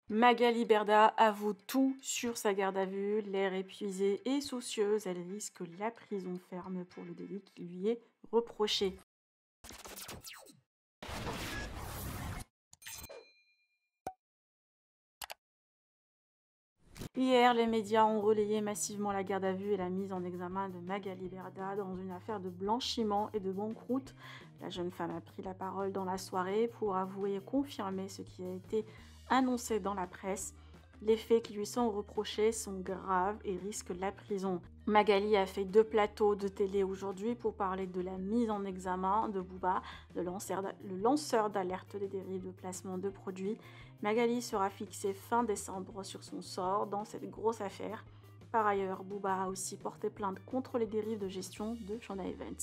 Magali Berda avoue tout sur sa garde à vue, l'air épuisée et soucieuse, elle risque la prison ferme pour le délit qui lui est reproché. Hier, les médias ont relayé massivement la garde à vue et la mise en examen de Magali Berda dans une affaire de blanchiment et de banqueroute. La jeune femme a pris la parole dans la soirée pour avouer et confirmer ce qui a été annoncé dans la presse. Les faits qui lui sont reprochés sont graves et risquent la prison. Magali a fait 2 plateaux de télé aujourd'hui pour parler de la mise en examen de Booba, le lanceur d'alerte des dérives de placement de produits. Magali sera fixée fin décembre sur son sort dans cette grosse affaire. Par ailleurs, Booba a aussi porté plainte contre les dérives de gestion de Shonda Evans.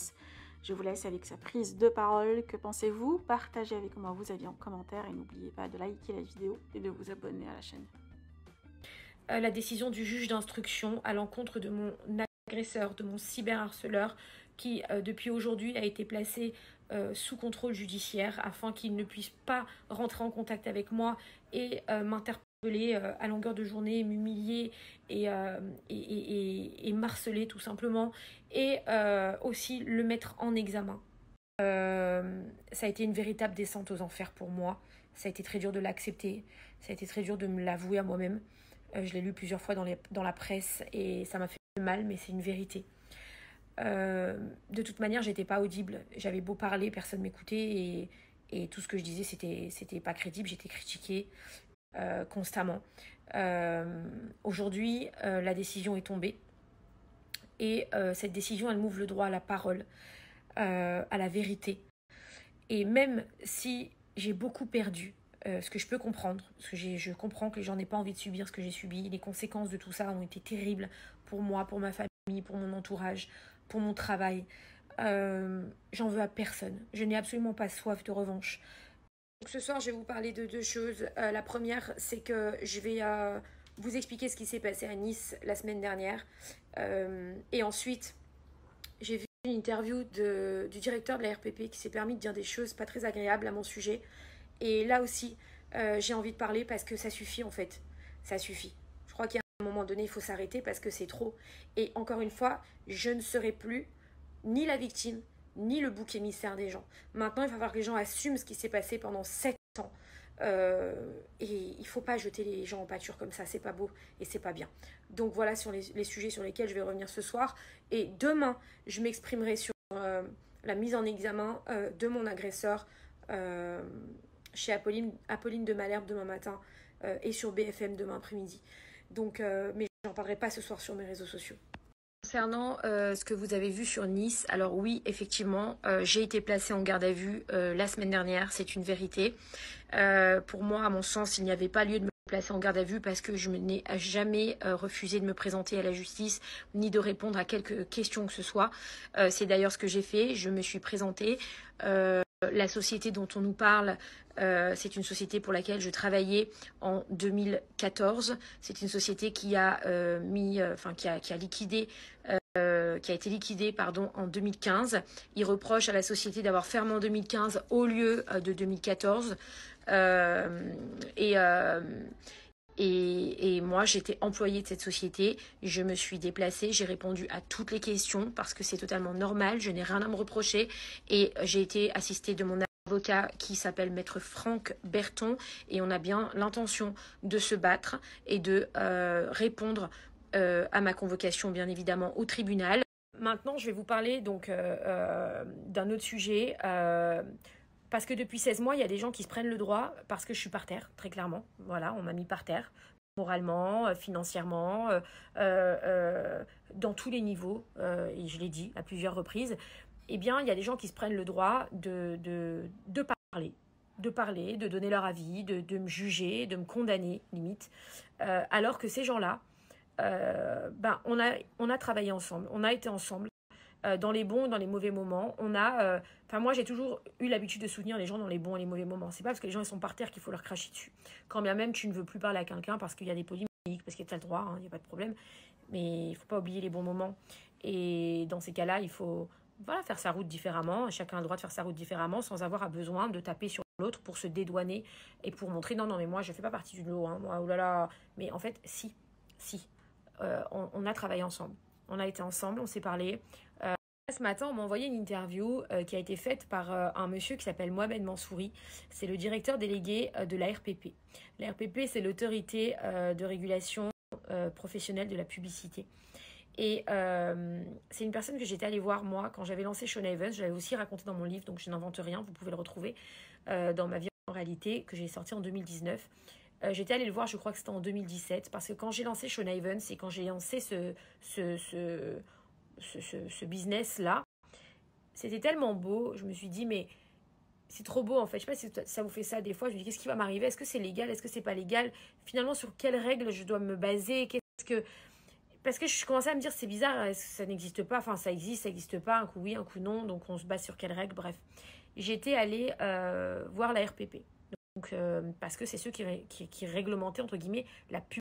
Je vous laisse avec sa prise de parole. Que pensez-vous? Partagez avec moi vos avis en commentaire et n'oubliez pas de liker la vidéo et de vous abonner à la chaîne. La décision du juge d'instruction à l'encontre de mon agresseur, de mon cyberharceleur, qui depuis aujourd'hui a été placé sous contrôle judiciaire afin qu'il ne puisse pas rentrer en contact avec moi et m'interpeller à longueur de journée, m'humilier et m'harceler tout simplement, et aussi le mettre en examen. Ça a été une véritable descente aux enfers pour moi. Ça a été très dur de l'accepter, ça a été très dur de me l'avouer à moi-même. Je l'ai lu plusieurs fois dans la presse et ça m'a fait mal, mais c'est une vérité. De toute manière, j'étais pas audible. J'avais beau parler, personne m'écoutait et tout ce que je disais, c'était pas crédible. J'étais critiquée constamment. Aujourd'hui, la décision est tombée et cette décision, elle m'ouvre le droit à la parole, à la vérité. Et même si j'ai beaucoup perdu, ce que je peux comprendre, parce que je comprends que les gens n'aient pas envie de subir ce que j'ai subi. Les conséquences de tout ça ont été terribles pour moi, pour ma famille, pour mon entourage, pour mon travail. J'en veux à personne. Je n'ai absolument pas soif de revanche. Donc ce soir, je vais vous parler de 2 choses. La première, c'est que je vais vous expliquer ce qui s'est passé à Nice la semaine dernière. Et ensuite, j'ai vu une interview du directeur de la RPP qui s'est permis de dire des choses pas très agréables à mon sujet. Et là aussi, j'ai envie de parler parce que ça suffit en fait. Ça suffit. Je crois qu'à un moment donné, il faut s'arrêter parce que c'est trop. Et encore une fois, je ne serai plus ni la victime, ni le bouc émissaire des gens. Maintenant, il va falloir que les gens assument ce qui s'est passé pendant 7 ans. Et il ne faut pas jeter les gens en pâture comme ça, c'est pas beau et c'est pas bien. Donc voilà sur les sujets sur lesquels je vais revenir ce soir. Et demain, je m'exprimerai sur la mise en examen de mon agresseur chez Apolline de Malherbe demain matin et sur BFM demain après-midi. Donc, mais j'en parlerai pas ce soir sur mes réseaux sociaux. Concernant ce que vous avez vu sur Nice, alors oui, effectivement, j'ai été placée en garde à vue la semaine dernière, c'est une vérité. Pour moi, à mon sens, il n'y avait pas lieu de me placer en garde à vue parce que je n'ai jamais refusé de me présenter à la justice ni de répondre à quelques questions que ce soit. C'est d'ailleurs ce que j'ai fait, je me suis présentée. La société dont on nous parle, c'est une société pour laquelle je travaillais en 2014. C'est une société qui a liquidé, qui a été liquidée en 2015. Ils reprochent à la société d'avoir fermé en 2015 au lieu de 2014. Et moi, j'étais employée de cette société. Je me suis déplacée, j'ai répondu à toutes les questions parce que c'est totalement normal. Je n'ai rien à me reprocher. Et j'ai été assistée de mon avocat qui s'appelle Maître Franck Berton. Et on a bien l'intention de se battre et de répondre à ma convocation, bien évidemment, au tribunal. Maintenant, je vais vous parler donc d'un autre sujet. Parce que depuis 16 mois, il y a des gens qui se prennent le droit parce que je suis par terre, très clairement. Voilà, on m'a mis par terre, moralement, financièrement, dans tous les niveaux, et je l'ai dit à plusieurs reprises. Eh bien, il y a des gens qui se prennent le droit de parler, de donner leur avis, de me juger, de me condamner, limite. Alors que ces gens-là, on a travaillé ensemble, on a été ensemble. Dans les bons, dans les mauvais moments. Moi, j'ai toujours eu l'habitude de soutenir les gens dans les bons et les mauvais moments. C'est pas parce que les gens ils sont par terre qu'il faut leur cracher dessus. Quand bien même tu ne veux plus parler à quelqu'un parce qu'il y a des polémiques, parce qu'il y a le droit, il n'y a pas de problème. Mais il ne faut pas oublier les bons moments. Et dans ces cas-là, il faut faire sa route différemment. Chacun a le droit de faire sa route différemment sans avoir besoin de taper sur l'autre pour se dédouaner et pour montrer non, non, mais moi, je ne fais pas partie du lot. Hein, moi, oh là là. Mais en fait, si. On a travaillé ensemble. On a été ensemble, on s'est parlé. Ce matin, on m'a envoyé une interview qui a été faite par un monsieur qui s'appelle Mohamed Mansouri. C'est le directeur délégué de la RPP. La RPP, c'est l'autorité de régulation professionnelle de la publicité. Et c'est une personne que j'étais allée voir, moi, quand j'avais lancé Sean Evans. Je l'avais aussi raconté dans mon livre, donc je n'invente rien. Vous pouvez le retrouver dans ma vie en réalité, que j'ai sorti en 2019. J'étais allée le voir, je crois que c'était en 2017, parce que quand j'ai lancé Sean Evans et quand j'ai lancé ce business-là, c'était tellement beau. Je me suis dit, mais c'est trop beau en fait. Je sais pas si ça vous fait ça des fois. Je me dis, qu'est-ce qui va m'arriver? Est-ce que c'est légal? Est-ce que c'est pas légal? Finalement, sur quelles règles je dois me baser? Parce que je commençais à me dire, c'est bizarre, ça n'existe pas. Enfin, ça existe pas. Un coup oui, un coup non. Donc, on se base sur quelles règles? Bref. J'étais allée voir la RPP. Donc, parce que c'est ceux qui réglementaient, entre guillemets, la